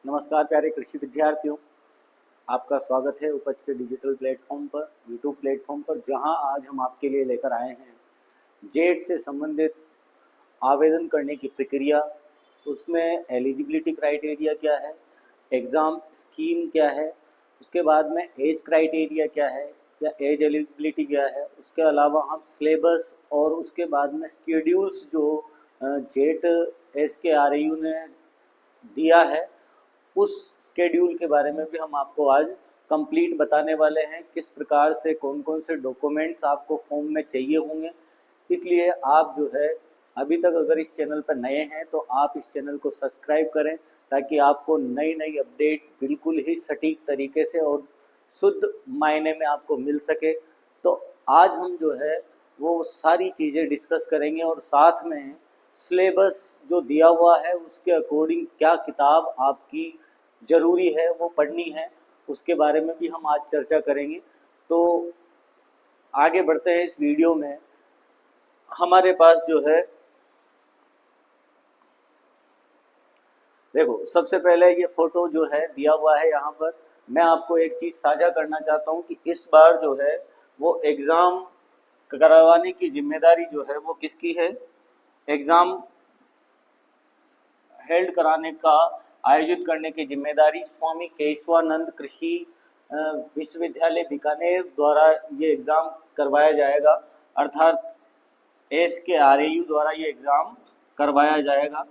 नमस्कार प्यारे कृषि विद्यार्थियों, आपका स्वागत है उपज के डिजिटल प्लेटफॉर्म पर, यूट्यूब प्लेटफॉर्म पर, जहां आज हम आपके लिए लेकर आए हैं जेड से संबंधित आवेदन करने की प्रक्रिया, उसमें एलिजिबिलिटी क्राइटेरिया क्या है, एग्ज़ाम स्कीम क्या है, उसके बाद में एज क्राइटेरिया क्या है या एज एलिजिबिलिटी क्या है, उसके अलावा हम सिलेबस और उसके बाद में शेड्यूल्स जो जेड एस के आर यू ने दिया है उस स्केड्यूल के बारे में भी हम आपको आज कंप्लीट बताने वाले हैं। किस प्रकार से कौन कौन से डॉक्यूमेंट्स आपको फॉर्म में चाहिए होंगे। इसलिए आप जो है अभी तक अगर इस चैनल पर नए हैं तो आप इस चैनल को सब्सक्राइब करें, ताकि आपको नई नई अपडेट बिल्कुल ही सटीक तरीके से और शुद्ध मायने में आपको मिल सके। तो आज हम जो है वो सारी चीज़ें डिस्कस करेंगे और साथ में सिलेबस जो दिया हुआ है उसके अकॉर्डिंग क्या किताब आपकी ज़रूरी है वो पढ़नी है, उसके बारे में भी हम आज चर्चा करेंगे। तो आगे बढ़ते हैं इस वीडियो में। हमारे पास जो है देखो, सबसे पहले ये फ़ोटो जो है दिया हुआ है यहाँ पर। मैं आपको एक चीज़ साझा करना चाहता हूँ कि इस बार जो है वो एग्ज़ाम करवाने की जिम्मेदारी जो है वो किसकी है। एग्ज़ाम हेल्ड कराने का, आयोजित करने की जिम्मेदारी स्वामी केशवानंद कृषि विश्वविद्यालय बीकानेर द्वारा ये एग्ज़ाम करवाया जाएगा, अर्थात SKRAU द्वारा ये एग्ज़ाम करवाया जाएगा।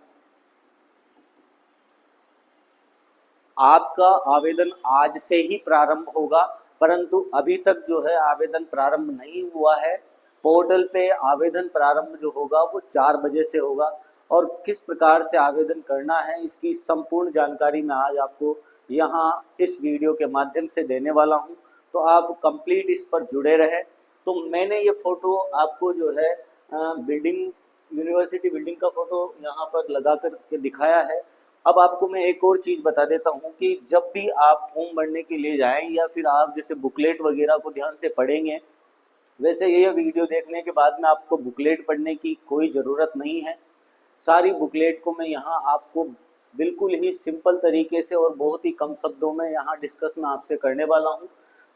आपका आवेदन आज से ही प्रारंभ होगा, परंतु अभी तक जो है आवेदन प्रारंभ नहीं हुआ है। पोर्टल पे आवेदन प्रारंभ जो होगा वो 4 बजे से होगा और किस प्रकार से आवेदन करना है इसकी संपूर्ण जानकारी मैं आज आपको यहाँ इस वीडियो के माध्यम से देने वाला हूँ। तो आप कंप्लीट इस पर जुड़े रहे। तो मैंने ये फ़ोटो आपको जो है बिल्डिंग, यूनिवर्सिटी बिल्डिंग का फ़ोटो यहाँ पर लगा कर के दिखाया है। अब आपको मैं एक और चीज़ बता देता हूँ कि जब भी आप फॉर्म भरने के लिए जाएं या फिर आप जैसे बुकलेट वगैरह को ध्यान से पढ़ेंगे, वैसे ये वीडियो देखने के बाद में आपको बुकलेट पढ़ने की कोई ज़रूरत नहीं है। सारी बुकलेट को मैं यहाँ आपको बिल्कुल ही सिंपल तरीके से और बहुत ही कम शब्दों में यहाँ डिस्कस में आपसे करने वाला हूँ।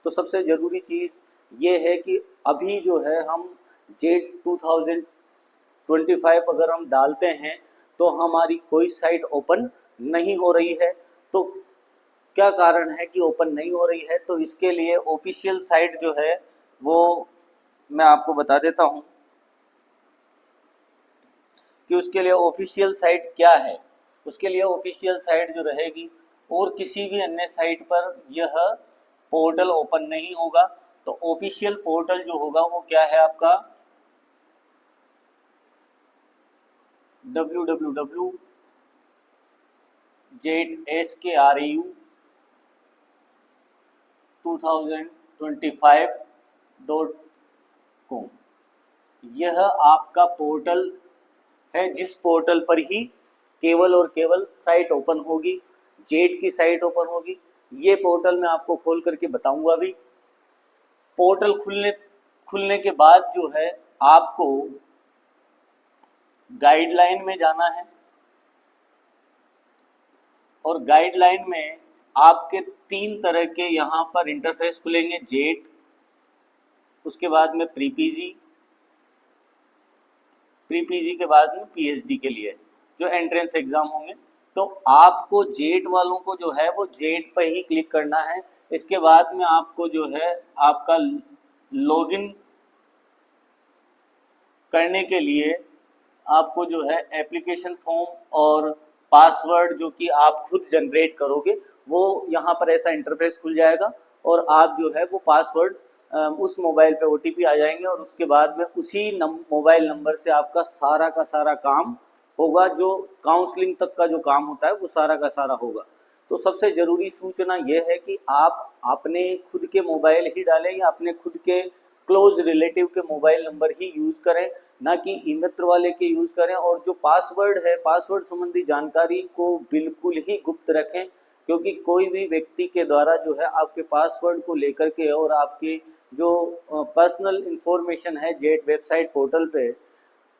तो सबसे ज़रूरी चीज़ ये है कि अभी जो है हम जेड 2025 अगर हम डालते हैं तो हमारी कोई साइट ओपन नहीं हो रही है। तो क्या कारण है कि ओपन नहीं हो रही है, तो इसके लिए ऑफिशियल साइट जो है वो मैं आपको बता देता हूँ कि उसके लिए ऑफिशियल साइट क्या है। उसके लिए ऑफिशियल साइट जो रहेगी और किसी भी अन्य साइट पर यह पोर्टल ओपन नहीं होगा। तो ऑफिशियल पोर्टल जो होगा वो क्या है आपका www.skreu2025.com। यह आपका पोर्टल है जिस पोर्टल पर ही केवल और केवल साइट ओपन होगी, जेड की साइट ओपन होगी। ये पोर्टल मैं आपको खोल करके बताऊंगा भी। पोर्टल खुलने के बाद जो है आपको गाइडलाइन में जाना है और गाइडलाइन में आपके 3 तरह के यहाँ पर इंटरफेस खुलेंगे। जेड, उसके बाद में प्री पीजी के बाद में पीएचडी के लिए जो एंट्रेंस एग्जाम होंगे। तो आपको जेड वालों को जो है वो जेड पर ही क्लिक करना है। इसके बाद में आपको जो है आपका लॉगिन करने के लिए आपको जो है एप्लीकेशन फॉर्म और पासवर्ड जो कि आप खुद जनरेट करोगे, वो यहाँ पर ऐसा इंटरफेस खुल जाएगा और आप जो है वो पासवर्ड उस मोबाइल पे OTP आ जाएंगे और उसके बाद में उसी मोबाइल नंबर से आपका सारा का सारा काम होगा। जो काउंसलिंग तक का जो काम होता है वो सारा का सारा होगा। तो सबसे ज़रूरी सूचना यह है कि आप अपने खुद के मोबाइल ही डालें या अपने खुद के क्लोज रिलेटिव के मोबाइल नंबर ही यूज़ करें, ना कि ई मित्र वाले के यूज़ करें। और जो पासवर्ड है, पासवर्ड संबंधी जानकारी को बिल्कुल ही गुप्त रखें, क्योंकि कोई भी व्यक्ति के द्वारा जो है आपके पासवर्ड को लेकर के और आपके जो पर्सनल इंफॉर्मेशन है जेड वेबसाइट पोर्टल पे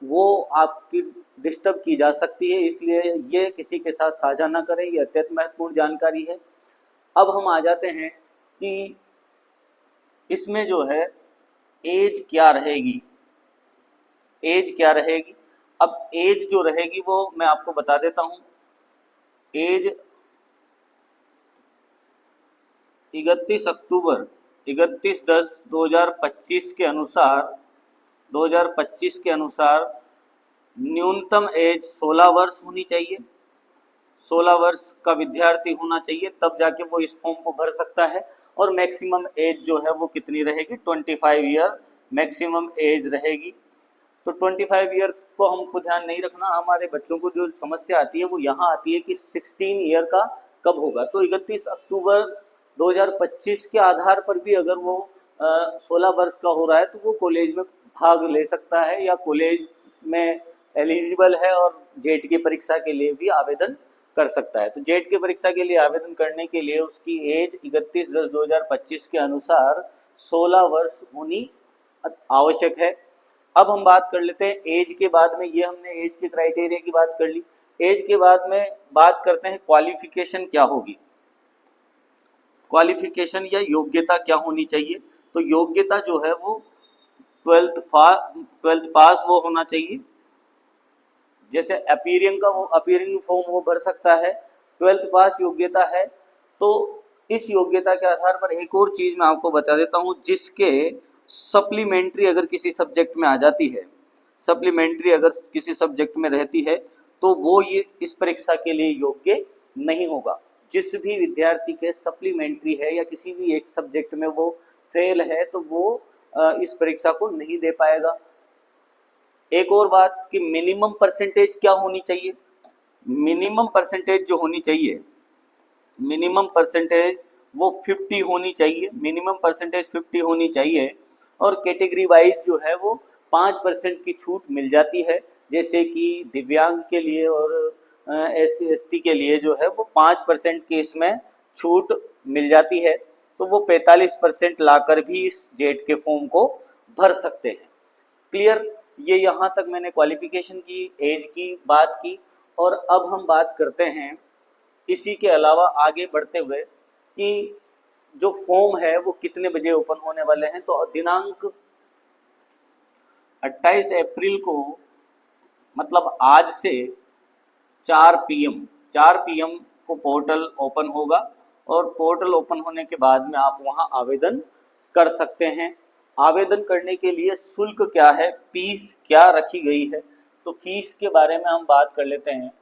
वो आपकी डिस्टर्ब की जा सकती है, इसलिए ये किसी के साथ साझा ना करें, ये अत्यंत महत्वपूर्ण जानकारी है। अब हम आ जाते हैं कि इसमें जो है एज क्या रहेगी, एज क्या रहेगी। अब एज जो रहेगी वो मैं आपको बता देता हूं। एज 31 अक्टूबर 31/10/2025 के अनुसार 2025 के अनुसार न्यूनतम एज 16 वर्ष होनी चाहिए। 16 वर्ष का विद्यार्थी होना चाहिए, तब जाके वो इस फॉर्म को भर सकता है। और मैक्सिमम एज जो है वो कितनी रहेगी, 25 ईयर मैक्सिमम एज रहेगी। तो 25 ईयर को हमको ध्यान नहीं रखना, हमारे बच्चों को जो समस्या आती है वो यहाँ आती है कि 16 ईयर का कब होगा। तो 31 अक्टूबर 2025 के आधार पर भी अगर वो 16 वर्ष का हो रहा है तो वो कॉलेज में भाग ले सकता है या कॉलेज में एलिजिबल है और जेट की परीक्षा के लिए भी आवेदन कर सकता है। तो जेट की परीक्षा के लिए आवेदन करने के लिए उसकी एज 31/10/2025 के अनुसार 16 वर्ष होनी आवश्यक है। अब हम बात कर लेते हैं एज के बाद में, ये हमने एज के क्राइटेरिया की बात कर ली। एज के बाद में बात करते हैं क्वालिफिकेशन क्या होगी, क्वालिफिकेशन या योग्यता क्या होनी चाहिए। तो योग्यता जो है वो 12th पास वो होना चाहिए। जैसे अपीयरिंग का वो अपीयरिंग फॉर्म वो भर सकता है, 12th पास योग्यता है। तो इस योग्यता के आधार पर एक और चीज मैं आपको बता देता हूँ, जिसके सप्लीमेंट्री अगर किसी सब्जेक्ट में आ जाती है, सप्लीमेंट्री अगर किसी सब्जेक्ट में रहती है तो वो ये इस परीक्षा के लिए योग्य नहीं होगा। जिस भी विद्यार्थी के सप्लीमेंट्री है या किसी भी एक सब्जेक्ट में वो फेल है तो वो इस परीक्षा को नहीं दे पाएगा। एक और बात कि मिनिमम परसेंटेज क्या होनी चाहिए। मिनिमम परसेंटेज जो होनी चाहिए, मिनिमम परसेंटेज वो 50 होनी चाहिए, मिनिमम परसेंटेज 50 होनी चाहिए। और कैटेगरी वाइज जो है वो 5% की छूट मिल जाती है, जैसे कि दिव्यांग के लिए और SC ST के लिए जो है वो 5% की इसमें छूट मिल जाती है। तो वो 45% लाकर भी इस जेट के फॉर्म को भर सकते हैं। क्लियर, ये यहाँ तक मैंने क्वालिफिकेशन की, एज की बात की। और अब हम बात करते हैं इसी के अलावा आगे बढ़ते हुए कि जो फॉर्म है वो कितने बजे ओपन होने वाले हैं। तो दिनांक 28 अप्रैल को, मतलब आज से 4 PM को पोर्टल ओपन होगा और पोर्टल ओपन होने के बाद में आप वहां आवेदन कर सकते हैं। आवेदन करने के लिए शुल्क क्या है, फीस क्या रखी गई है। तो फीस के बारे में हम बात कर लेते हैं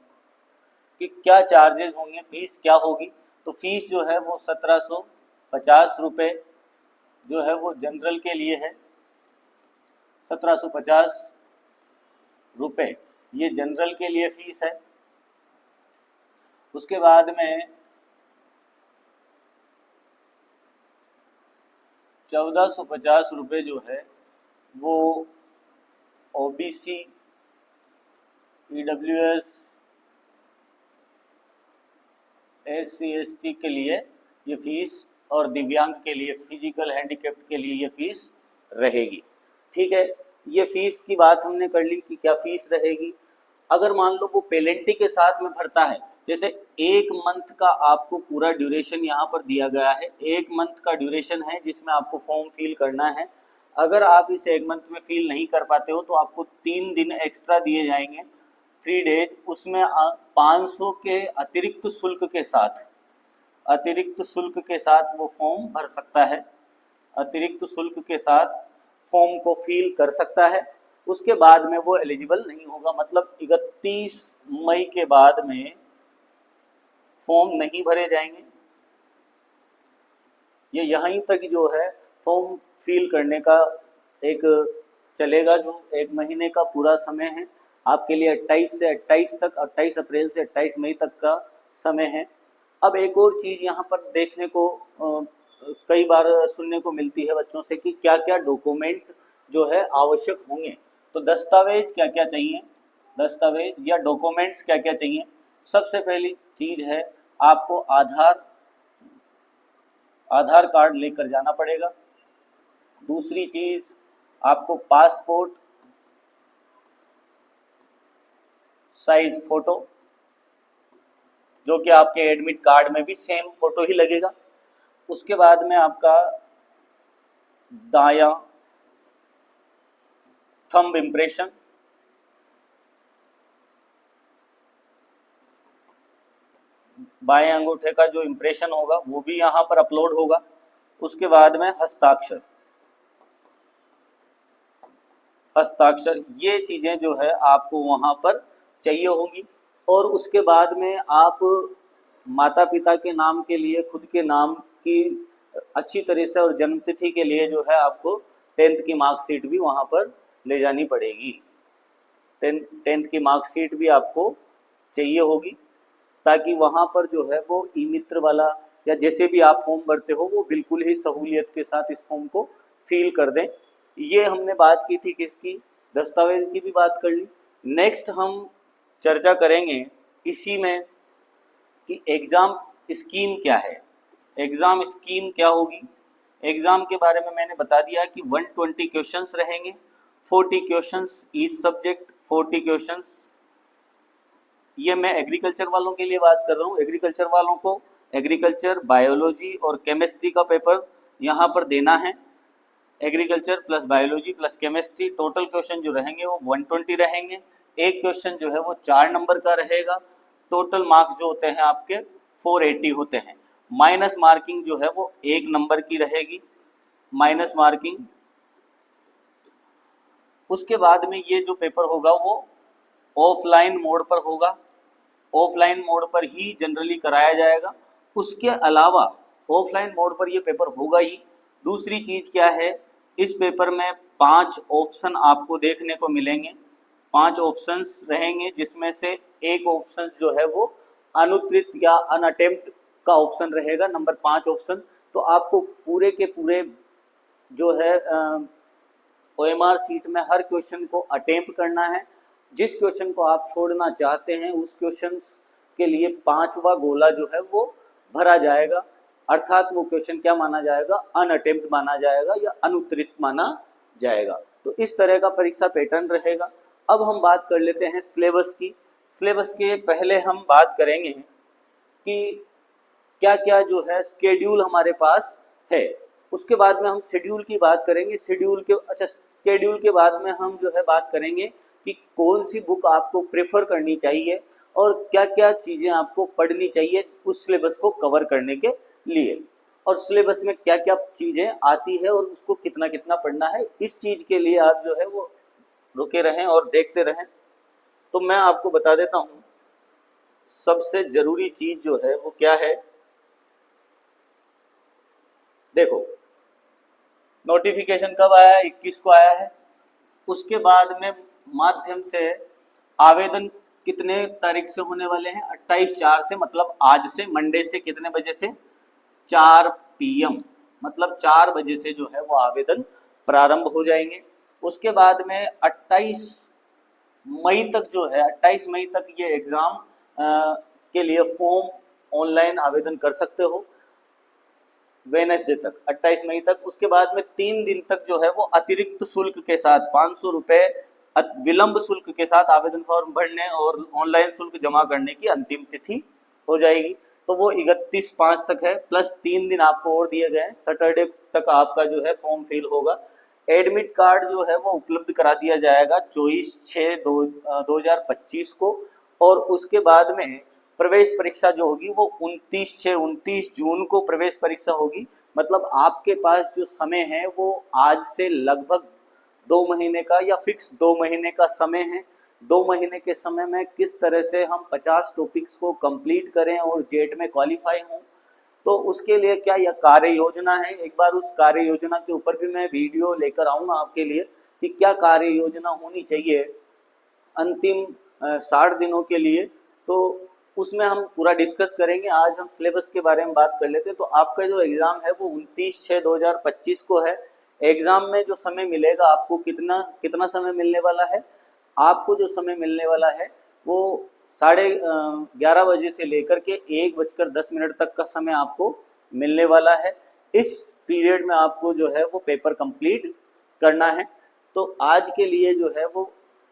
कि क्या चार्जेस होंगे, फीस क्या होगी। तो फीस जो है वो 1750 रुपये जो है वो जनरल के लिए है, 1750 रुपये ये जनरल के लिए फीस है। उसके बाद में 1450 रुपये जो है वो OBC, EWS, SC ST के लिए ये फीस और दिव्यांग के लिए, फिजिकल हैंडीकैप्ड के लिए ये फीस रहेगी। ठीक है, ये फीस की बात हमने कर ली कि क्या फीस रहेगी। अगर मान लो वो पेनल्टी के साथ में भरता है, जैसे 1 मंथ का आपको पूरा ड्यूरेशन यहाँ पर दिया गया है, 1 मंथ का ड्यूरेशन है जिसमें आपको फॉर्म फिल करना है। अगर आप इस 1 मंथ में फिल नहीं कर पाते हो तो आपको 3 दिन एक्स्ट्रा दिए जाएंगे, 3 डेज। उसमें 500 के अतिरिक्त शुल्क के साथ, अतिरिक्त शुल्क के साथ वो फॉर्म भर सकता है, अतिरिक्त शुल्क के साथ फॉर्म को फिल कर सकता है। उसके बाद में वो एलिजिबल नहीं होगा, मतलब 31 मई के बाद में फॉर्म नहीं भरे जाएंगे। ये यहीं तक जो है फॉर्म फिल करने का एक चलेगा, जो 1 महीने का पूरा समय है आपके लिए। 28 से 28 तक, 28 अप्रैल से 28 मई तक का समय है। अब एक और चीज़ यहाँ पर देखने को कई बार सुनने को मिलती है बच्चों से कि क्या क्या डॉक्यूमेंट जो है आवश्यक होंगे। तो दस्तावेज क्या क्या चाहिए, दस्तावेज या डॉक्यूमेंट्स क्या क्या चाहिए। सबसे पहली चीज़ है आपको आधार कार्ड लेकर जाना पड़ेगा। दूसरी चीज़ आपको पासपोर्ट साइज फोटो, जो कि आपके एडमिट कार्ड में भी सेम फोटो ही लगेगा। उसके बाद में आपका दायां थंब इम्प्रेशन, बाएं अंगूठे का जो इम्प्रेशन होगा वो भी यहाँ पर अपलोड होगा। उसके बाद में हस्ताक्षर, हस्ताक्षर ये चीजें जो है आपको वहां पर चाहिए होगी। और उसके बाद में आप माता पिता के नाम के लिए, खुद के नाम की अच्छी तरह से और जन्मतिथि के लिए जो है आपको 10th की मार्कशीट भी वहां पर ले जानी पड़ेगी। 10th की मार्कशीट भी आपको चाहिए होगी, ताकि वहां पर जो है वो ई मित्र वाला या जैसे भी आप फॉर्म भरते हो वो बिल्कुल ही सहूलियत के साथ इस फॉर्म को फिल कर दें। ये हमने बात की थी किसकी, दस्तावेज की भी बात कर ली। नेक्स्ट हम चर्चा करेंगे इसी में कि एग्जाम स्कीम क्या है। एग्जाम स्कीम क्या होगी, एग्जाम के बारे में मैंने बता दिया कि 120 क्वेश्चंस रहेंगे, 40 क्वेश्चंस ईच सब्जेक्ट, 40 क्वेश्चंस। ये मैं एग्रीकल्चर वालों के लिए बात कर रहा हूँ। एग्रीकल्चर वालों को एग्रीकल्चर, बायोलॉजी और केमिस्ट्री का पेपर यहाँ पर देना है। Agriculture plus biology plus chemistry, total question जो रहेंगे वो 120 रहेंगे। एक क्वेश्चन जो है वो 4 नंबर का रहेगा। टोटल मार्क्स जो होते हैं आपके 480 होते हैं। माइनस मार्किंग जो है वो 1 नंबर की रहेगी, माइनस मार्किंग। उसके बाद में ये जो पेपर होगा वो ऑफलाइन मोड पर होगा, ऑफलाइन मोड पर ही जनरली कराया जाएगा। उसके अलावा ऑफलाइन मोड पर ये पेपर होगा ही। दूसरी चीज क्या है, इस पेपर में 5 ऑप्शन आपको देखने को मिलेंगे, 5 ऑप्शंस रहेंगे, जिसमें से एक ऑप्शन जो है वो अनुत्तरित या अनअटेम्प्ट का ऑप्शन रहेगा, नंबर 5 ऑप्शन। तो आपको पूरे के पूरे जो है OMR सीट में हर क्वेश्चन को अटेम्प्ट करना है। जिस क्वेश्चन को आप छोड़ना चाहते हैं उस क्वेश्चन के लिए 5वां गोला जो है वो भरा जाएगा, अर्थात वो क्वेश्चन क्या माना जाएगा, अनअटेम्प्ट माना जाएगा या अनुत्तरित माना जाएगा। तो इस तरह का परीक्षा पैटर्न रहेगा। अब हम बात कर लेते हैं सिलेबस की। सिलेबस के पहले हम बात करेंगे कि क्या क्या जो है स्केड्यूल हमारे पास है। उसके बाद में हम शेड्यूल की बात करेंगे। शेड्यूल के बाद में हम जो है बात करेंगे कि कौन सी बुक आपको प्रेफर करनी चाहिए और क्या क्या चीज़ें आपको पढ़नी चाहिए उस सिलेबस को कवर करने के लिए, और सिलेबस में क्या क्या चीज़ें आती है और उसको कितना कितना पढ़ना है। इस चीज़ के लिए आप जो है वो रुके रहें और देखते रहें। तो मैं आपको बता देता हूँ सबसे ज़रूरी चीज़ जो है वो क्या है। देखो, नोटिफिकेशन कब आया है, 21 को आया है। उसके बाद में माध्यम से आवेदन कितने तारीख से होने वाले हैं, 28/4 से, मतलब आज से, मंडे से कितने बजे से, 4 PM, मतलब 4 बजे से जो है वो आवेदन प्रारंभ हो जाएंगे। उसके बाद में 28 मई तक जो है, 28 मई तक ये एग्ज़ाम के लिए फॉर्म ऑनलाइन आवेदन कर सकते हो, वेडनेसडे तक, 28 मई तक। उसके बाद में 3 दिन तक जो है वो अतिरिक्त शुल्क के साथ 500 रुपये विलंब शुल्क के साथ आवेदन फॉर्म भरने और ऑनलाइन शुल्क जमा करने की अंतिम तिथि हो जाएगी। तो वो 31/5 तक है, प्लस 3 दिन आपको और दिए गए हैं। सैटरडे तक आपका जो है फॉर्म फिल होगा। एडमिट कार्ड जो है वो उपलब्ध करा दिया जाएगा 24/6/2025 को। और उसके बाद में प्रवेश परीक्षा जो होगी वो 29 जून को प्रवेश परीक्षा होगी। मतलब आपके पास जो समय है वो आज से लगभग 2 महीने का या फिक्स 2 महीने का समय है। 2 महीने के समय में किस तरह से हम 50 टॉपिक्स को कंप्लीट करें और जेट में क्वालिफाई हों, तो उसके लिए क्या यह कार्य योजना है। एक बार उस कार्य योजना के ऊपर भी मैं वीडियो लेकर आऊँगा आपके लिए कि क्या कार्य योजना होनी चाहिए अंतिम 60 दिनों के लिए। तो उसमें हम पूरा डिस्कस करेंगे। आज हम सिलेबस के बारे में बात कर लेते हैं। तो आपका जो एग्ज़ाम है वो 29/6/2025 को है। एग्ज़ाम में जो समय मिलेगा आपको, कितना समय मिलने वाला है आपको, जो समय मिलने वाला है वो 11:30 बजे से लेकर के 1:10 तक का समय आपको मिलने वाला है। इस पीरियड में आपको जो है वो पेपर कंप्लीट करना है। तो आज के लिए जो है वो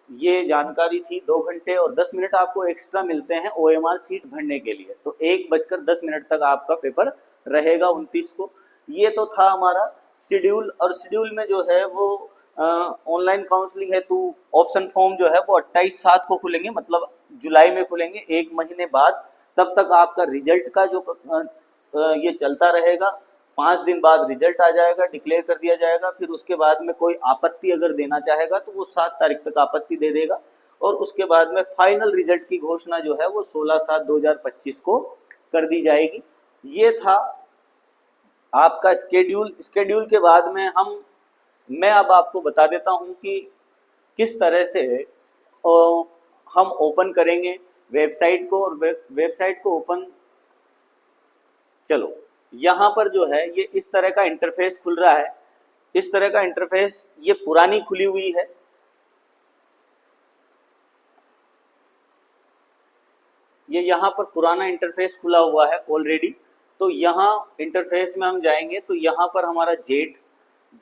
ये जानकारी थी। 2 घंटे और 10 मिनट आपको एक्स्ट्रा मिलते हैं OMR सीट भरने के लिए। तो 1:10 तक आपका पेपर रहेगा 29 को। ये तो था हमारा शेड्यूल। और शेड्यूल में जो है वो ऑनलाइन काउंसलिंग है तो ऑप्शन फॉर्म जो है वो 28/7 को खुलेंगे, मतलब जुलाई में खुलेंगे, 1 महीने बाद। तब तक आपका रिजल्ट का जो ये चलता रहेगा। 5 दिन बाद रिजल्ट आ जाएगा, डिक्लेयर कर दिया जाएगा। फिर उसके बाद में कोई आपत्ति अगर देना चाहेगा तो वो 7 तारीख तक आपत्ति दे देगा। और उसके बाद में फाइनल रिजल्ट की घोषणा जो है वो 16/7/2025 को कर दी जाएगी। ये था आपका स्केड्यूल। स्केड्यूल के बाद में मैं अब आपको बता देता हूं कि किस तरह से हम ओपन करेंगे वेबसाइट को। और वेबसाइट को ओपन, चलो यहाँ पर जो है ये इस तरह का इंटरफेस खुल रहा है। इस तरह का इंटरफेस ये पुरानी खुली हुई है। ये यहाँ पर पुराना इंटरफेस खुला हुआ है ऑलरेडी। तो यहाँ इंटरफेस में हम जाएंगे तो यहाँ पर हमारा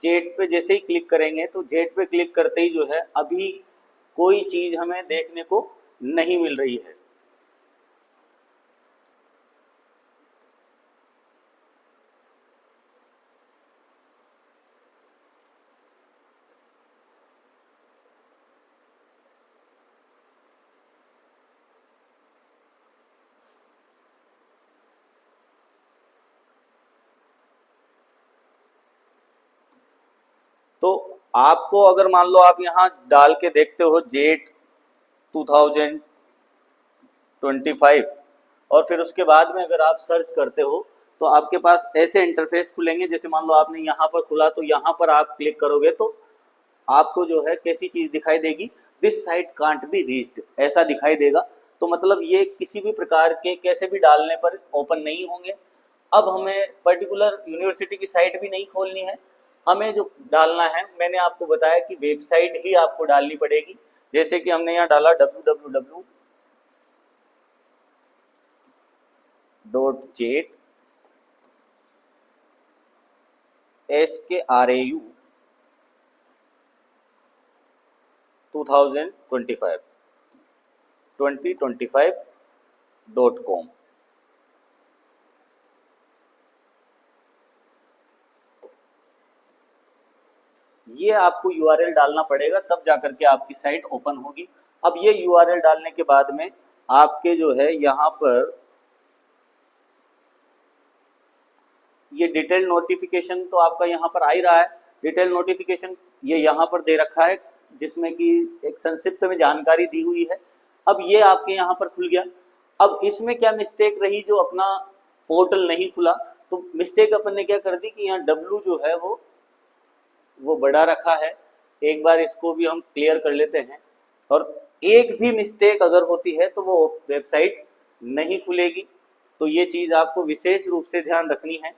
जेट पे जैसे ही क्लिक करेंगे तो जेट पे क्लिक करते ही जो है अभी कोई चीज हमें देखने को नहीं मिल रही है। तो आपको अगर मान लो आप यहाँ डाल के देखते हो जेट 2025 और फिर उसके बाद में अगर आप सर्च करते हो तो आपके पास ऐसे इंटरफेस खुलेंगे। जैसे मान लो आपने यहाँ पर खुला तो यहाँ पर आप क्लिक करोगे तो आपको जो है कैसी चीज दिखाई देगी, this site can't be reached, ऐसा दिखाई देगा। तो मतलब ये किसी भी प्रकार के कैसे भी डालने पर ओपन नहीं होंगे। अब हमें पर्टिकुलर यूनिवर्सिटी की साइट भी नहीं खोलनी है। हमें जो डालना है, मैंने आपको बताया कि वेबसाइट ही आपको डालनी पड़ेगी। जैसे कि हमने यहाँ डाला www.jet 2025.com। ये आपको URL डालना पड़ेगा, तब जाकर के आपकी साइट ओपन होगी। अब ये URL डालने के बाद में आपके जो है यहाँ पर ये डिटेल नोटिफिकेशन तो आपका यहाँ पर आ ही रहा है। डिटेल नोटिफिकेशन ये यहाँ पर दे रखा है जिसमें कि एक संक्षिप्त में जानकारी दी हुई है। अब ये आपके यहाँ पर खुल गया। अब इसमें क्या मिस्टेक रही, जो अपना पोर्टल नहीं खुला, तो मिस्टेक अपन ने क्या कर दी कि यहाँ W जो है वो बड़ा रखा है। एक बार इसको भी हम क्लियर कर लेते हैं। और एक भी मिस्टेक अगर होती है तो वो वेबसाइट नहीं खुलेगी। तो ये चीज आपको विशेष रूप से ध्यान रखनी है।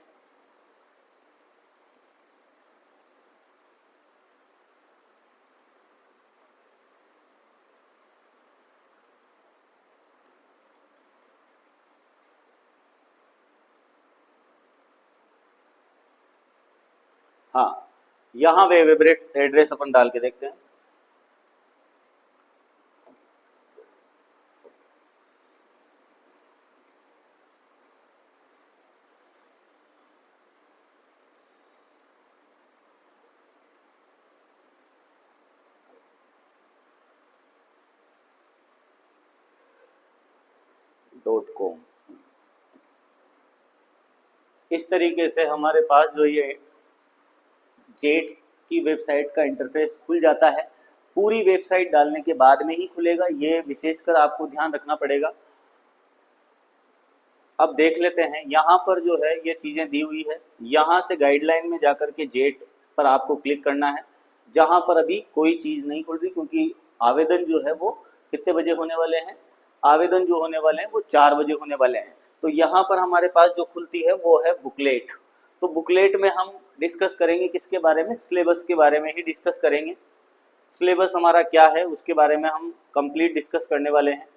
हाँ, यहाँ वेब एड्रेस अपन डाल के देखते हैं। .com। इस तरीके से हमारे पास जो ये जेट की वेबसाइट का इंटरफेस खुल जाता है। पूरी वेबसाइट डालने के बाद में ही खुलेगा, ये विशेषकर आपको ध्यान रखना पड़ेगा। अब देख लेते हैं यहाँ पर जो है ये चीज़ें दी हुई है। यहाँ से गाइडलाइन में जाकर के जेट पर आपको क्लिक करना है, जहाँ पर अभी कोई चीज़ नहीं खुल रही, क्योंकि आवेदन जो है वो कितने बजे होने वाले हैं, आवेदन जो होने वाले हैं वो 4 बजे होने वाले हैं। तो यहाँ पर हमारे पास जो खुलती है वो है बुकलेट। तो बुकलेट में हम डिस्कस करेंगे किसके बारे में, सिलेबस के बारे में ही डिस्कस करेंगे। सिलेबस हमारा क्या है उसके बारे में हम कंप्लीट डिस्कस करने वाले हैं।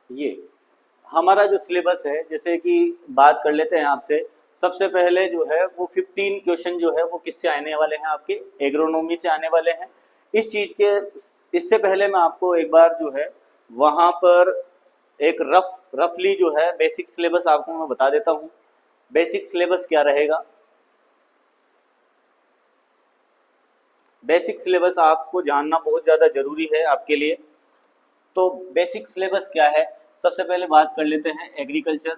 ये हमारा जो सिलेबस है, जैसे कि बात कर लेते हैं आपसे। सबसे पहले जो है वो 15 क्वेश्चन जो है वो किससे आने वाले हैं, आपके एग्रोनॉमी से आने वाले हैं। इस चीज के इससे पहले मैं आपको एक बार जो है वहां पर एक रफली जो है बेसिक सिलेबस आपको मैं बता देता हूँ। बेसिक सिलेबस क्या रहेगा, बेसिक सिलेबस आपको जानना बहुत ज़्यादा ज़रूरी है आपके लिए। तो बेसिक सिलेबस क्या है, सबसे पहले बात कर लेते हैं एग्रीकल्चर।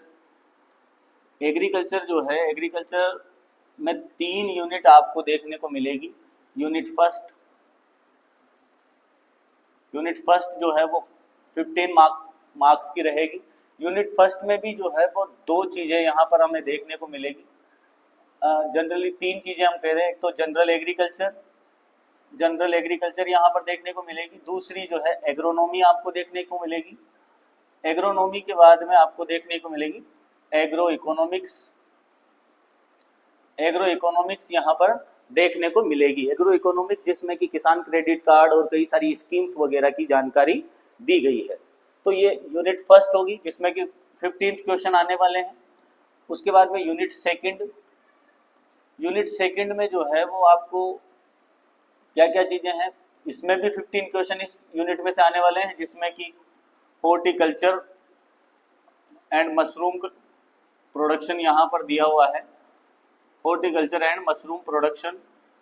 एग्रीकल्चर जो है, एग्रीकल्चर में 3 यूनिट आपको देखने को मिलेगी। यूनिट फर्स्ट जो है वो 15 मार्क्स की रहेगी। यूनिट फर्स्ट में भी जो है वो 2 चीज़ें यहाँ पर हमें देखने को मिलेगी। जनरली 3 चीज़ें हम कह रहे हैं, एक तो जनरल एग्रीकल्चर यहाँ पर देखने को मिलेगी। दूसरी जो है एग्रोनॉमी आपको देखने को मिलेगी। एग्रोनॉमी के बाद में आपको देखने को मिलेगी एग्रो इकोनॉमिक्स यहाँ पर देखने को मिलेगी। एग्रो इकोनॉमिक्स जिसमें कि किसान क्रेडिट कार्ड और कई सारी स्कीम्स वगैरह की जानकारी दी गई है। तो ये यूनिट फर्स्ट होगी जिसमें कि 15 क्वेश्चन आने वाले हैं। उसके बाद में यूनिट सेकंड में जो है वो आपको क्या क्या चीज़ें हैं, इसमें भी 15 क्वेश्चन इस यूनिट में से आने वाले हैं, जिसमें कि हॉर्टिकल्चर एंड मशरूम प्रोडक्शन यहाँ पर दिया हुआ है। हॉर्टिकल्चर एंड मशरूम प्रोडक्शन,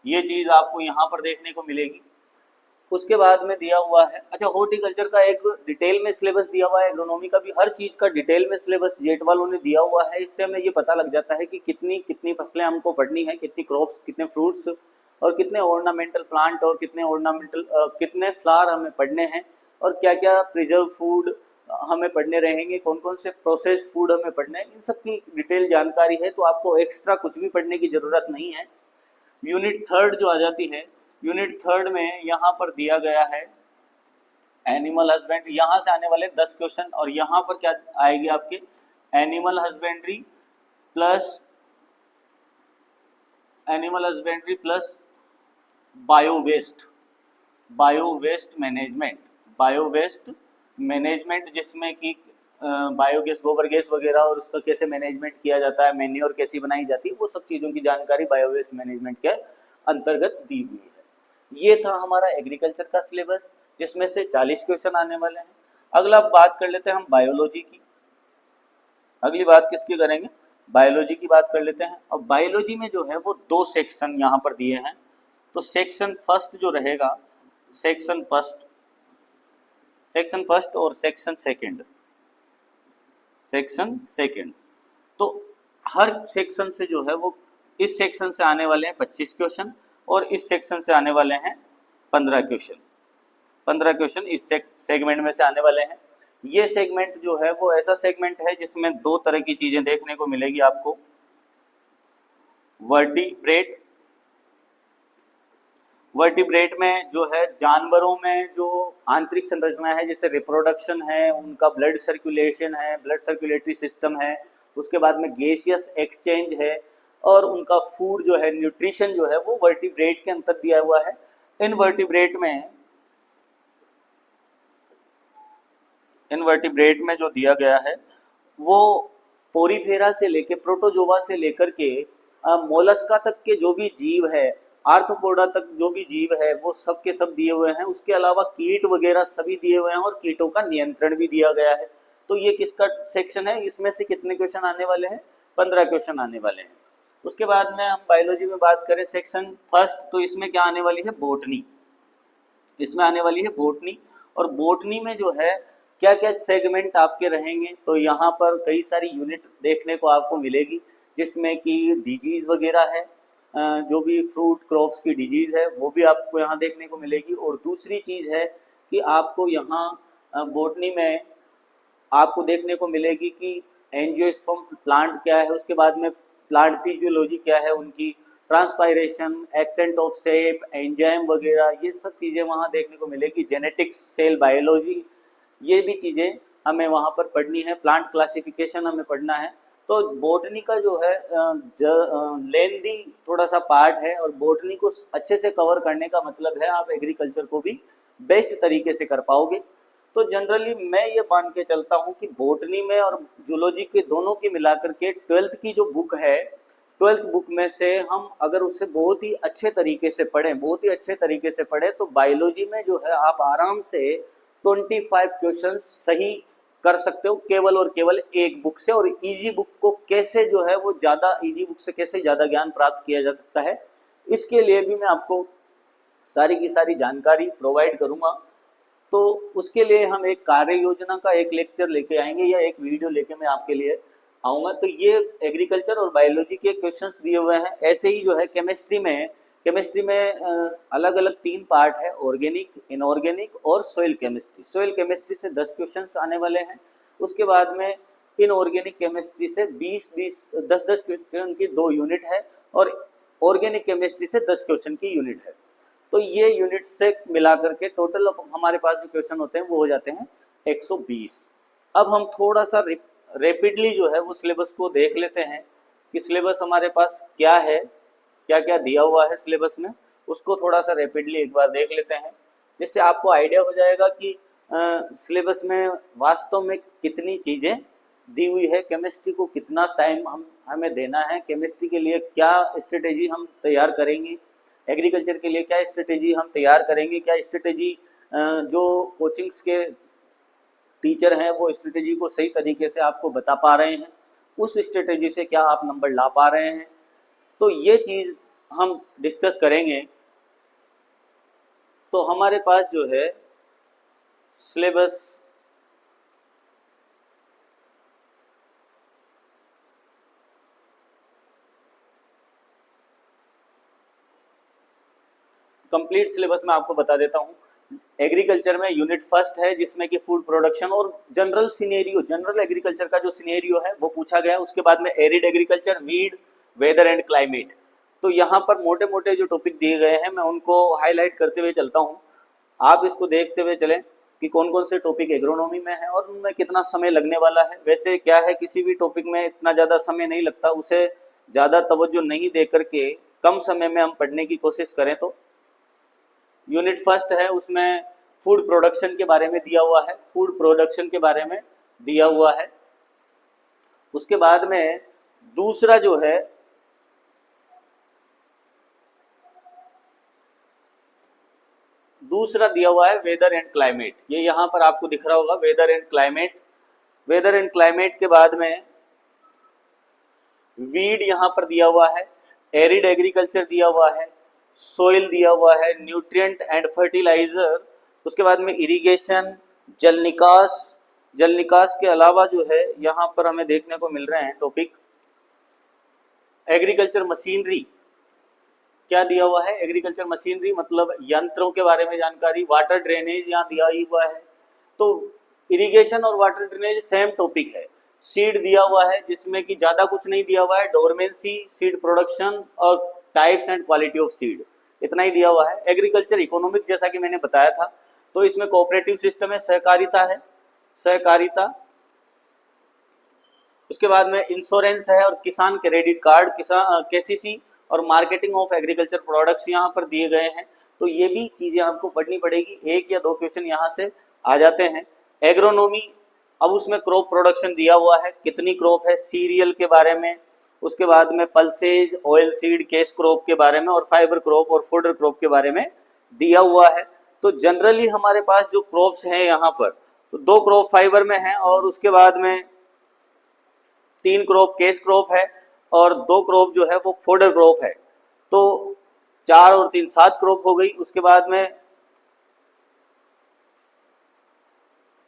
ये चीज़ आपको यहाँ पर देखने को मिलेगी। उसके बाद में दिया हुआ है, अच्छा हॉर्टिकल्चर का एक डिटेल में सिलेबस दिया हुआ है, एग्रोनॉमी का भी हर चीज़ का डिटेल में सिलेबस जेट वालों ने दिया हुआ है। इससे हमें ये पता लग जाता है कि कितनी कितनी फसलें हमको पढ़नी है, कितनी क्रॉप्स, कितने फ्रूट्स और कितने ऑर्नामेंटल प्लांट और कितने फ्लावर हमें पढ़ने हैं, और क्या क्या प्रिजर्व फूड हमें पढ़ने रहेंगे, कौन कौन से प्रोसेस्ड फूड हमें पढ़ने हैं, इन सब की डिटेल जानकारी है। तो आपको एक्स्ट्रा कुछ भी पढ़ने की ज़रूरत नहीं है। यूनिट थर्ड जो आ जाती है, यूनिट थर्ड में यहाँ पर दिया गया है एनिमल हस्बेंड्री। यहाँ से आने वाले 10 क्वेश्चन, और यहाँ पर क्या आएगी आपके animal husbandry plus bio waste management जिसमें कि बायोगैस, गोबर गैस वगैरह और उसका कैसे मैनेजमेंट किया जाता है, मैन्योर कैसी बनाई जाती है, वो सब चीज़ों की जानकारी बायो वेस्ट मैनेजमेंट के अंतर्गत दी हुई है। ये था हमारा एग्रीकल्चर का सिलेबस जिसमें से 40 क्वेश्चन आने वाले हैं। अगला बात कर लेते हैं हम बायोलॉजी की। अगली बात किसकी करेंगे, बायोलॉजी की बात कर लेते हैं। अब बायोलॉजी में जो है वो 2 सेक्शन यहाँ पर दिए हैं। तो सेक्शन फर्स्ट जो रहेगा, सेक्शन फर्स्ट और सेक्शन सेकंड, तो हर सेक्शन से जो है वो, इस सेक्शन से आने वाले हैं 25 क्वेश्चन और इस सेक्शन से आने वाले हैं 15 क्वेश्चन इस सेगमेंट में से आने वाले हैं। ये सेगमेंट जो है वो ऐसा सेगमेंट है जिसमें 2 तरह की चीजें देखने को मिलेगी आपको। वर्टिब्रेट में जो है जानवरों में जो आंतरिक संरचना है, जैसे रिप्रोडक्शन है, उनका ब्लड सर्कुलेटरी सिस्टम है, उसके बाद में गैसियस एक्सचेंज है, और उनका फूड जो है, न्यूट्रिशन जो है, वो वर्टिब्रेट के अंतर दिया हुआ है। इन वर्टिब्रेट में जो दिया गया है वो पोरीफेरा से लेके, प्रोटोजोआ से लेकर के मोलस्का तक के जो भी जीव है, आर्थ्रोपोडा तक जो भी जीव है, वो सब के सब दिए हुए हैं। उसके अलावा कीट वगैरह सभी दिए हुए हैं और कीटों का नियंत्रण भी दिया गया है। तो ये किसका सेक्शन है, इसमें से कितने क्वेश्चन आने वाले हैं, 15 क्वेश्चन आने वाले हैं। उसके बाद में हम बायोलॉजी में बात करें सेक्शन फर्स्ट, तो इसमें क्या आने वाली है, बोटनी। इसमें आने वाली है बोटनी, और बोटनी में जो है क्या क्या सेगमेंट आपके रहेंगे, तो यहाँ पर कई सारी यूनिट देखने को आपको मिलेगी, जिसमें कि डिजीज़ वगैरह है, जो भी फ्रूट क्रॉप्स की डिजीज़ है वो भी आपको यहाँ देखने को मिलेगी। और दूसरी चीज़ है कि आपको यहाँ बोटनी में आपको देखने को मिलेगी कि एंजियोस्पर्म प्लांट क्या है, उसके बाद में प्लांट फिजियोलॉजी क्या है, उनकी transpiration, accent of shape, enzyme वगैरह, ये सब चीज़ें वहाँ देखने को मिलेगी। जेनेटिक्स, सेल बायोलॉजी, ये भी चीज़ें हमें वहाँ पर पढ़नी है। प्लांट क्लासिफिकेशन हमें पढ़ना है। तो बोटनी का जो है लेंदी थोड़ा सा पार्ट है, और बोटनी को अच्छे से कवर करने का मतलब है आप एग्रीकल्चर को भी बेस्ट तरीके से कर पाओगे। तो जनरली मैं ये मान के चलता हूँ कि बॉटनी में और जूलॉजी के दोनों की मिलाकर के 12th की जो बुक है, 12th बुक में से हम अगर उसे बहुत ही अच्छे तरीके से पढ़ें, बहुत ही अच्छे तरीके से पढ़ें, तो बायोलॉजी में जो है आप आराम से 25 क्वेश्चन सही कर सकते हो केवल और केवल एक बुक से। और इजी बुक को कैसे जो है वो ज़्यादा, इजी बुक से कैसे ज़्यादा ज्ञान प्राप्त किया जा सकता है, इसके लिए भी मैं आपको सारी की सारी जानकारी प्रोवाइड करूँगा। तो उसके लिए हम एक कार्य योजना का एक लेक्चर लेके आएंगे या एक वीडियो लेके मैं आपके लिए आऊँगा। तो ये एग्रीकल्चर और बायोलॉजी के क्वेश्चंस दिए हुए हैं। ऐसे ही जो है केमिस्ट्री में अलग अलग 3 पार्ट है, ऑर्गेनिक, इनऑर्गेनिक और सोइल केमिस्ट्री। सोइल केमिस्ट्री से 10 क्वेश्चंस आने वाले हैं। उसके बाद में इनऑर्गेनिक केमिस्ट्री से 10 क्वेश्चन की 2 यूनिट है और ऑर्गेनिक केमिस्ट्री से 10 क्वेश्चन की यूनिट है। तो ये यूनिट से मिला करके टोटल हमारे पास जो क्वेश्चन होते हैं वो हो जाते हैं 120। अब हम थोड़ा सा रैपिडली जो है वो सिलेबस को देख लेते हैं कि सिलेबस हमारे पास क्या है, क्या क्या दिया हुआ है सिलेबस में, उसको थोड़ा सा रैपिडली एक बार देख लेते हैं, जिससे आपको आइडिया हो जाएगा कि सिलेबस में वास्तव में कितनी चीज़ें दी हुई है, केमिस्ट्री को कितना टाइम हमें देना है, केमिस्ट्री के लिए क्या स्ट्रेटेजी हम तैयार करेंगे, एग्रीकल्चर के लिए क्या स्ट्रेटेजी हम तैयार करेंगे, क्या स्ट्रेटेजी जो कोचिंग्स के टीचर हैं वो स्ट्रेटेजी को सही तरीके से आपको बता पा रहे हैं, उस स्ट्रेटेजी से क्या आप नंबर ला पा रहे हैं। तो ये चीज़ हम डिस्कस करेंगे। तो हमारे पास जो है सिलेबस कंप्लीट सिलेबस में आपको बता देता हूँ। एग्रीकल्चर में यूनिट फर्स्ट है जिसमें कि फूड प्रोडक्शन और जनरल सिनेरियो, जनरल एग्रीकल्चर का जो सिनेरियो है वो पूछा गया है। उसके बाद में arid agriculture, weed, weather and climate. तो यहाँ पर मोटे मोटे जो टॉपिक दिए गए हैं मैं उनको हाईलाइट करते हुए चलता हूँ, आप इसको देखते हुए चलें कि कौन कौन से टॉपिक एग्रोनॉमी में है और उनमें कितना समय लगने वाला है। वैसे क्या है, किसी भी टॉपिक में इतना ज़्यादा समय नहीं लगता, उसे ज़्यादा तवज्जो नहीं दे करके कम समय में हम पढ़ने की कोशिश करें। तो यूनिट फर्स्ट है, उसमें फूड प्रोडक्शन के बारे में दिया हुआ है, फूड प्रोडक्शन के बारे में दिया हुआ है। उसके बाद में दूसरा जो है दूसरा दिया हुआ है वेदर एंड क्लाइमेट। ये यहाँ पर आपको दिख रहा होगा, weather and climate. Weather and climate के बाद में वीड यहाँ पर दिया हुआ है, एरिड एग्रीकल्चर दिया हुआ है, सोइल दिया हुआ है, न्यूट्रिएंट एंड फर्टिलाइजर। उसके बाद में इरिगेशन, जल निकास। जल निकास के अलावा जो है यहाँ पर हमें देखने को मिल रहे हैं टॉपिक एग्रीकल्चर मशीनरी। क्या दिया हुआ है, एग्रीकल्चर मशीनरी मतलब यंत्रों के बारे में जानकारी। वाटर ड्रेनेज यहाँ दिया ही हुआ है। तो इरिगेशन और वाटर ड्रेनेज सेम टॉपिक है। सीड दिया हुआ है जिसमें कि ज़्यादा कुछ नहीं दिया हुआ है, डोरमेंसी, सीड प्रोडक्शन और types and quality of seed, इतना ही दिया हुआ है। एग्रीकल्चर इकोनॉमिक्स जैसा कि मैंने बताया था, तो इसमें कोऑपरेटिव सिस्टम है, सहकारिता है, सहकारिता। उसके बाद में इंश्योरेंस है और किसान क्रेडिट कार्ड, किसान केसीसी और मार्केटिंग ऑफ एग्रीकल्चर प्रोडक्ट्स यहाँ पर दिए गए हैं। तो ये भी चीज़ें आपको पढ़नी पड़ेगी, एक या दो क्वेश्चन यहाँ से आ जाते हैं। एग्रोनॉमी, अब उसमें क्रॉप प्रोडक्शन दिया हुआ है, कितनी क्रॉप है, सीरियल के बारे में। उसके बाद में pulses, oil seed, case crop के बारे में और फाइबर क्रॉप और फोडर क्रॉप के बारे में दिया हुआ है। तो जनरली हमारे पास जो क्रॉप्स हैं यहाँ पर, तो 2 क्रॉप फाइबर में है और उसके बाद में 3 क्रॉप केस क्रॉप है और 2 क्रॉप जो है वो फोडर क्रॉप है। तो 4 और 3 7 क्रॉप हो गई। उसके बाद में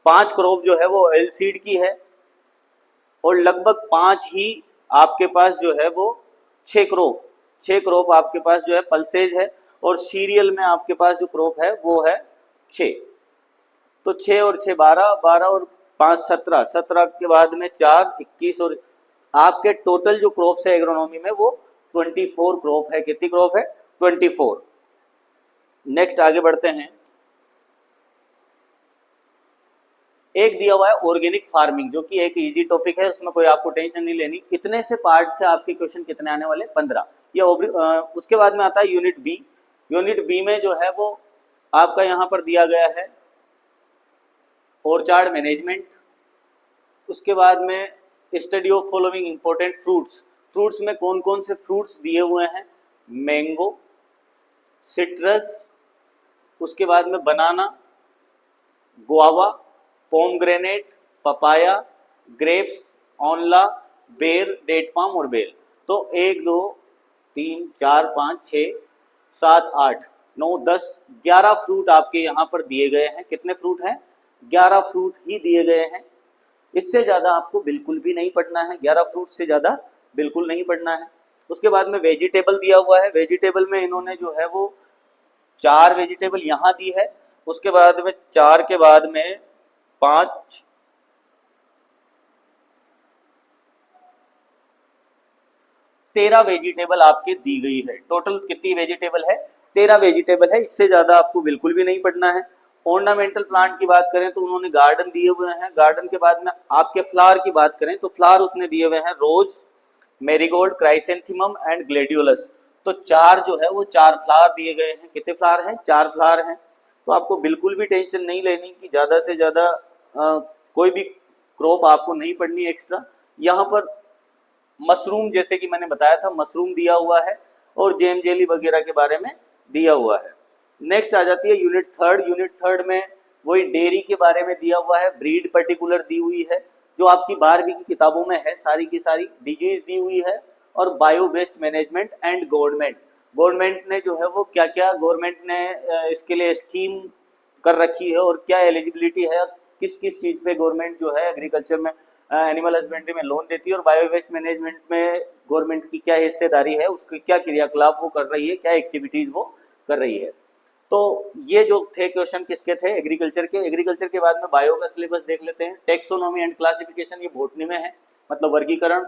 5 क्रॉप जो है वो ऑयल सीड की है और लगभग 5 ही आपके पास जो है वो 6 क्रॉप आपके पास जो है पल्सेज है और सीरियल में आपके पास जो क्रॉप है वो है 6। तो 6 और 6 12, 12 और 5 17, 17 के बाद में 4 21 और आपके टोटल जो क्रॉप्स है एग्रोनॉमी में वो 24 क्रॉप है। कितनी क्रॉप है? 24। नेक्स्ट आगे बढ़ते हैं। एक दिया हुआ है ऑर्गेनिक फार्मिंग, जो कि एक इजी टॉपिक है, उसमें कोई आपको टेंशन नहीं लेनी। इतने से पार्ट से आपके क्वेश्चन कितने आने वाले? 15। ये उसके बाद में आता है यूनिट बी। यूनिट बी में जो है वो आपका यहाँ पर दिया गया है ऑर्चार्ड मैनेजमेंट, उसके बाद में study of following important fruits, fruits में कौन कौन से फ्रूट्स दिए हुए हैं, मैंगो, सिट्रस, उसके बाद में बनाना, गुआवा, पोमग्रेनेट, पपाया, ग्रेप्स, ऑनला, बेर, डेट पाम और बेल। तो 1 2 3 4 5 6 7 8 9 10 11 फ्रूट आपके यहाँ पर दिए गए हैं। कितने फ्रूट हैं? 11 फ्रूट ही दिए गए हैं। इससे ज़्यादा आपको बिल्कुल भी नहीं पढ़ना है, 11 फ्रूट से ज़्यादा बिल्कुल नहीं पढ़ना है। उसके बाद में वेजिटेबल दिया हुआ है, वेजिटेबल में इन्होंने जो है वो 4 वेजिटेबल यहाँ दी है, उसके बाद में 4 के बाद में 5 13 वेजिटेबल आपके दी गई है। टोटल कितनी वेजिटेबल है? 13 वेजिटेबल है। इससे ज़्यादा आपको बिल्कुल भी नहीं पढ़ना है। ऑर्नामेंटल प्लांट की बात करें तो उन्होंने गार्डन दिए हुए हैं। गार्डन के बाद में आपके फ्लावर की बात करें तो फ्लावर उसने दिए हुए हैं रोज, मेरीगोल्ड, क्राइसेंथेमम एंड ग्लेडियोलस। तो 4 जो है वो 4 फ्लावर दिए गए हैं। कितने फ्लावर हैं? 4 फ्लावर हैं। तो आपको बिल्कुल भी टेंशन नहीं लेनी कि ज़्यादा से ज़्यादा कोई भी क्रॉप आपको नहीं पढ़नी एक्स्ट्रा। यहाँ पर मशरूम, जैसे कि मैंने बताया था, मशरूम दिया हुआ है और जेम जेली वगैरह के बारे में दिया हुआ है। नेक्स्ट आ जाती है यूनिट थर्ड। यूनिट थर्ड में वही डेयरी के बारे में दिया हुआ है, ब्रीड पर्टिकुलर दी हुई है जो आपकी 12वीं की किताबों में है, सारी की सारी डिजीज दी हुई है, और bio waste management and government. Government ने जो है वो क्या क्या गवर्नमेंट ने इसके लिए स्कीम कर रखी है और क्या एलिजिबिलिटी है, किस किस चीज़ पे गवर्नमेंट जो है एग्रीकल्चर में, एनिमल हस्बेंड्री में लोन देती है, और बायो वेस्ट मैनेजमेंट में गवर्नमेंट की क्या हिस्सेदारी है, उसके क्या क्रियाकलाप वो कर रही है, क्या एक्टिविटीज़ वो कर रही है। तो ये जो थे क्वेश्चन किसके थे? एग्रीकल्चर के। एग्रीकल्चर के बाद में बायो का सिलेबस देख लेते हैं। टेक्सोनॉमी एंड क्लासिफिकेशन, ये बॉटनी में है, मतलब वर्गीकरण,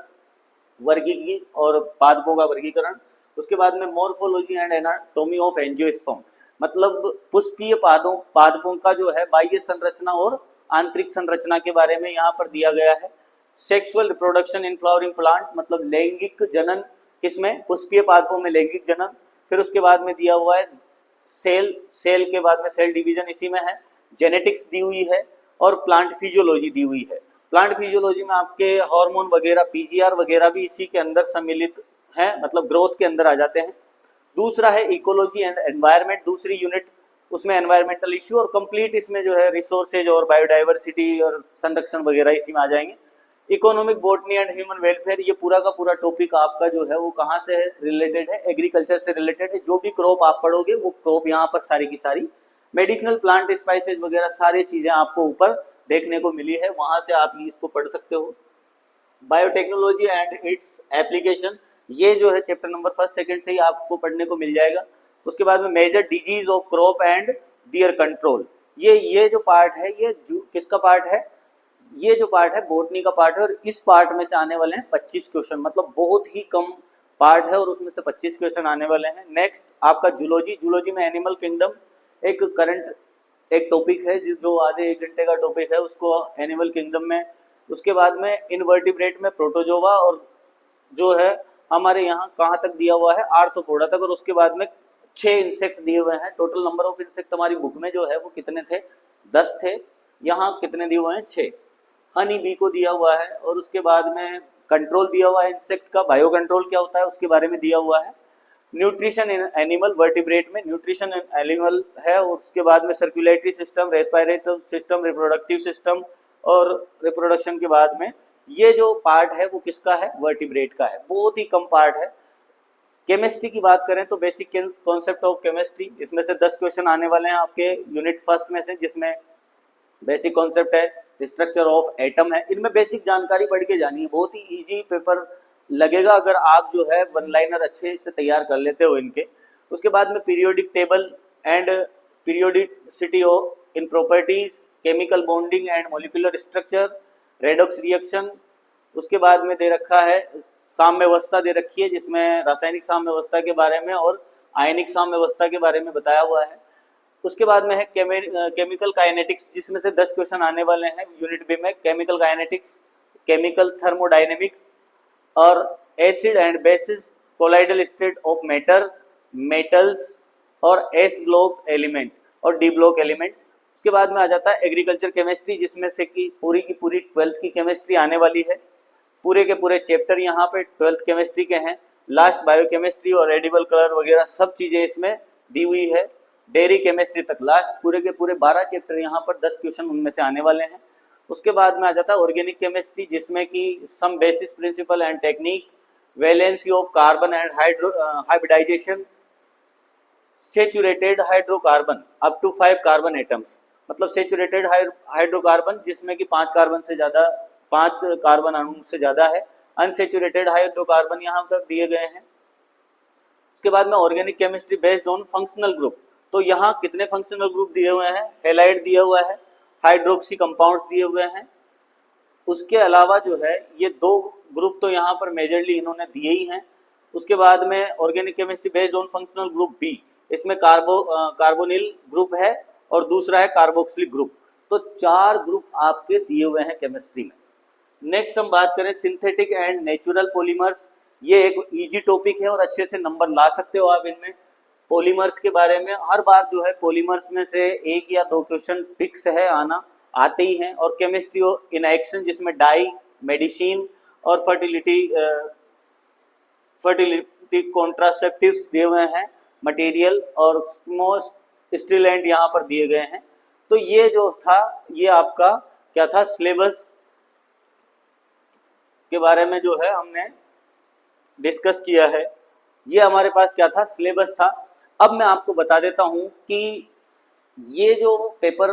वर्गीकी और पादपों का वर्गीकरण। उसके बाद में morphology and anatomy of angiosperm, मतलब पुष्पीय पादपों का जो है बाह्य संरचना और आंतरिक संरचना के बारे में यहाँ पर दिया गया है। Sexual reproduction in flowering plant, मतलब लैंगिक जनन किसमें? पुष्पीय पादपों में लैंगिक जनन। फिर उसके बाद में दिया हुआ है सेल के बाद में सेल डिवीजन, इसी में है। जेनेटिक्स दी हुई है और प्लांट फिजियोलॉजी दी हुई है। प्लांट फिजियोलॉजी में आपके हार्मोन वगैरह, पीजीआर वगैरह भी इसी के अंदर सम्मिलित हैं, मतलब ग्रोथ के अंदर आ जाते हैं। दूसरा है इकोलॉजी एंड एनवायरनमेंट, दूसरी यूनिट, उसमें एनवायरमेंटल इश्यू और कंप्लीट इसमें जो है रिसोर्सेज और बायोडाइवर्सिटी और संरक्षण वगैरह इसी में आ जाएंगे। Economic botany and human welfare, ये पूरा का पूरा टॉपिक आपका जो है वो कहाँ से रिलेटेड है? एग्रीकल्चर से रिलेटेड है। जो भी क्रॉप आप पढ़ोगे वो क्रॉप यहाँ पर सारी की सारी, मेडिसिनल प्लांट स्पाइसेज वगैरह सारी चीजें आपको ऊपर देखने को मिली है, वहां से आप इसको पढ़ सकते हो। बायोटेक्नोलॉजी एंड इट्स एप्लीकेशन, ये जो है चैप्टर नंबर 1, 2 से ही आपको पढ़ने को मिल जाएगा। उसके बाद में major disease of crop and their control, ये जो पार्ट है ये किसका पार्ट है? ये जो पार्ट है बॉटनी का पार्ट है, और इस पार्ट में से आने वाले हैं 25 क्वेश्चन, मतलब बहुत ही कम पार्ट है और उसमें से 25 क्वेश्चन आने वाले हैं। नेक्स्ट आपका जूलॉजी। जूलॉजी में एनिमल किंगडम एक करंट एक टॉपिक है जो आधे 1 घंटे का टॉपिक है, उसको एनिमल किंगडम में। उसके बाद में इनवर्टिब्रेट में प्रोटोजोवा, और जो है हमारे यहाँ कहाँ तक दिया हुआ है? आर्थ्रोपोडा तक। और उसके बाद में 6 इंसेक्ट दिए हुए हैं। टोटल नंबर ऑफ इंसेक्ट हमारी बुक में जो है वो कितने थे? 10 थे। यहाँ कितने दिए हुए हैं? 6। हनी बी को दिया हुआ है, और उसके बाद में कंट्रोल दिया हुआ है इंसेक्ट का, बायो कंट्रोल क्या होता है उसके बारे में दिया हुआ है। न्यूट्रिशन इन एनिमल, वर्टिब्रेट में न्यूट्रिशन इन एनिमल है, और उसके बाद में circulatory system, respiratory system, reproductive system, और रिप्रोडक्शन के बाद में ये जो पार्ट है वो किसका है? वर्टिब्रेट का है, बहुत ही कम पार्ट है। केमिस्ट्री की बात करें तो बेसिक कॉन्सेप्ट ऑफ केमिस्ट्री, इसमें से 10 क्वेश्चन आने वाले हैं आपके यूनिट फर्स्ट में से, जिसमें बेसिक कॉन्सेप्ट है, स्ट्रक्चर ऑफ एटम है। इनमें बेसिक जानकारी पढ़ के जानी है, बहुत ही इजी पेपर लगेगा अगर आप जो है वन लाइनर अच्छे से तैयार कर लेते हो इनके। उसके बाद में periodic table and periodicity of in properties, chemical bonding and molecular structure, redox reaction. उसके बाद में दे रखा है साम्य अवस्था दे रखी है, जिसमें रासायनिक साम्य अवस्था के बारे में और आयनिक साम्य अवस्था के बारे में बताया हुआ है। उसके बाद में है केमिकल काइनेटिक्स, जिसमें से 10 क्वेश्चन आने वाले हैं यूनिट बी में। केमिकल काइनेटिक्स, केमिकल थर्मोडायनेमिक, और acid and bases, colloidal state of matter, metals, और एस ब्लॉक एलिमेंट और डी ब्लॉक एलिमेंट। उसके बाद में आ जाता है एग्रीकल्चर केमिस्ट्री, जिसमें से कि पूरी की पूरी 12th की केमिस्ट्री आने वाली है। पूरे के पूरे चैप्टर यहाँ पे 12th केमिस्ट्री के हैं। लास्ट बायोकेमिस्ट्री और एडिबल कलर वगैरह सब चीज़ें इसमें दी हुई है। डेयरी केमिस्ट्री तक लास्ट पूरे के पूरे 12 चैप्टर यहाँ पर 10 क्वेश्चन उनमें से आने वाले हैं। उसके बाद में आ जाता है ऑर्गेनिक केमिस्ट्री, जिसमें कि some basis principle and technique, valency of carbon and hybridization, saturated hydrocarbon up to 5 carbon atoms, मतलब सेचुरेटेड हाइड्रोकार्बन जिसमें कि 5 कार्बन से ज़्यादा, 5 कार्बन अणु से ज़्यादा है। अनसेचुरेटेड हाइड्रोकार्बन यहाँ तक दिए गए हैं। उसके बाद में organic chemistry based on functional group, तो यहाँ कितने फंक्शनल ग्रुप दिए हुए हैं, हैलाइड दिया हुआ है, हाइड्रोक्सी कंपाउंड्स दिए हुए हैं। उसके अलावा जो है ये 2 ग्रुप तो यहाँ पर मेजरली इन्होंने दिए ही हैं। उसके बाद में organic chemistry based on functional group B, इसमें कार्बोनिल ग्रुप है और दूसरा है कार्बोक्सिलिक ग्रुप। तो 4 ग्रुप आपके दिए हुए हैं केमिस्ट्री में। नेक्स्ट हम बात करें सिंथेटिक एंड नेचुरल पॉलीमर्स, ये एक इजी टॉपिक है और अच्छे से नंबर ला सकते हो आप इनमें। पॉलीमर्स के बारे में हर बार जो है पॉलीमर्स में से 1 या 2 क्वेश्चन फिक्स है आना, आते ही हैं। और केमिस्ट्री इन एक्शन, जिसमें डाई, मेडिसिन और फर्टिलिटी कॉन्ट्रासेप्टिव्स दिए हुए हैं, मटेरियल और मोस्ट स्टिलेंट यहाँ पर दिए गए हैं। तो ये जो था ये आपका क्या था, सिलेबस के बारे में जो है हमने डिस्कस किया है। ये हमारे पास क्या था, सिलेबस था। अब मैं आपको बता देता हूँ कि ये जो पेपर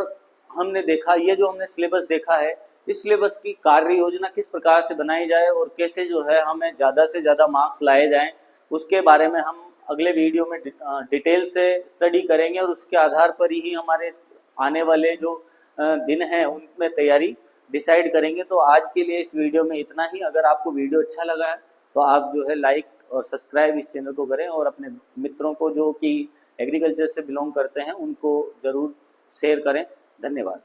हमने देखा, ये जो हमने सिलेबस देखा है, इस सिलेबस की कार्य योजना किस प्रकार से बनाई जाए और कैसे जो है हमें ज़्यादा से ज़्यादा मार्क्स लाए जाएं, उसके बारे में हम अगले वीडियो में डिटेल से स्टडी करेंगे और उसके आधार पर ही हमारे आने वाले जो दिन हैं उनमें तैयारी डिसाइड करेंगे। तो आज के लिए इस वीडियो में इतना ही। अगर आपको वीडियो अच्छा लगा है तो आप जो है लाइक और सब्सक्राइब इस चैनल को करें और अपने मित्रों को जो कि एग्रीकल्चर से बिलोंग करते हैं उनको ज़रूर शेयर करें। धन्यवाद।